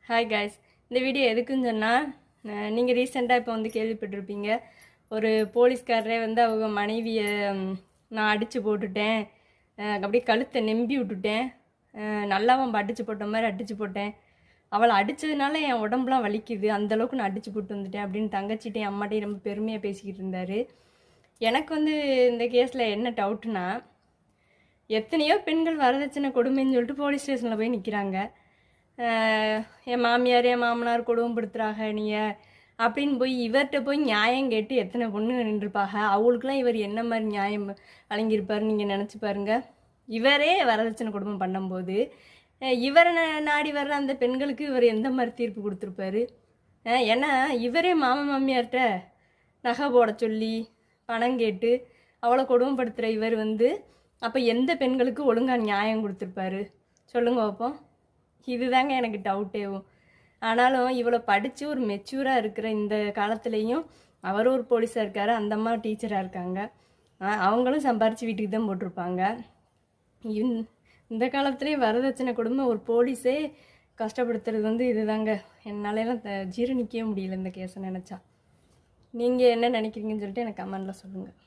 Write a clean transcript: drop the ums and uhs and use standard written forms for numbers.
Hi guys, இந்த video எதுக்குன்னு சொன்னால், நீங்கள் ரீசெண்டாக இப்போ வந்து கேள்விப்பட்டிருப்பீங்க. ஒரு போலீஸ்காரரே வந்து அவங்க மனைவியை நான் அடித்து போட்டுட்டேன், அப்படியே கழுத்தை நெம்பி விட்டுட்டேன், நல்லாவும் அடித்து போட்ட மாதிரி அடித்து போட்டேன், அவளை அடித்ததுனால என் உடம்புலாம் வலிக்குது, அந்தளவுக்கு நான் அடித்து போட்டு வந்துட்டேன் அப்படின்னு தங்கச்சிட்டையும் அம்மாட்டையும் ரொம்ப பெருமையாக பேசிக்கிட்டு இருந்தார். எனக்கு வந்து இந்த கேஸில் என்ன டவுட்னா, எத்தனையோ பெண்கள் வரதட்சணை கொடுமைன்னு சொல்லிட்டு போலீஸ் ஸ்டேஷனில் போய் நிற்கிறாங்க. என் மாமியார் என் மாமனார் கொடுமைப்படுத்துகிறாங்க நீங்கள் அப்படின்னு போய் இவர்கிட்ட போய் நியாயம் கேட்டு எத்தனை பொண்ணுங்க நின்றுருப்பாங்க. அவங்களுக்குலாம் இவர் என்ன மாதிரி நியாயம் வழங்கியிருப்பார் நீங்கள் நினச்சி பாருங்கள். இவரே வரதட்சணை கொடுமை பண்ணும்போது இவரை நாடி வர்ற அந்த பெண்களுக்கு இவர் எந்த மாதிரி தீர்ப்பு கொடுத்துருப்பாரு? ஏன்னா இவரே மாமன் மாமியார்கிட்ட நகை போட சொல்லி பணம் கேட்டு அவளை கொடுமைப்படுத்துகிற இவர் வந்து அப்போ எந்த பெண்களுக்கு ஒழுங்காக நியாயம் கொடுத்துருப்பாரு சொல்லுங்க வைப்போம். இதுதாங்க எனக்கு டவுட்டேவும். ஆனாலும் இவ்வளோ படித்து ஒரு மெச்சூராக இருக்கிற இந்த காலத்துலேயும் அவர் ஒரு போலீஸாக இருக்கார், அந்த அம்மா டீச்சராக இருக்காங்க. அவங்களும் சம்பாரித்து வீட்டுக்கு தான் போட்டிருப்பாங்க. இந்த காலத்துலேயும் வரதட்சணை கொடுமை ஒரு போலீஸே கஷ்டப்படுத்துறது வந்து இதுதாங்க. என்னாலலாம் ஜீரணிக்கவே முடியல இந்த கேஸை நினச்சா. நீங்கள் என்ன நினைக்கிறீங்கன்னு சொல்லிட்டு எனக்கு கமெண்டில் சொல்லுங்கள்.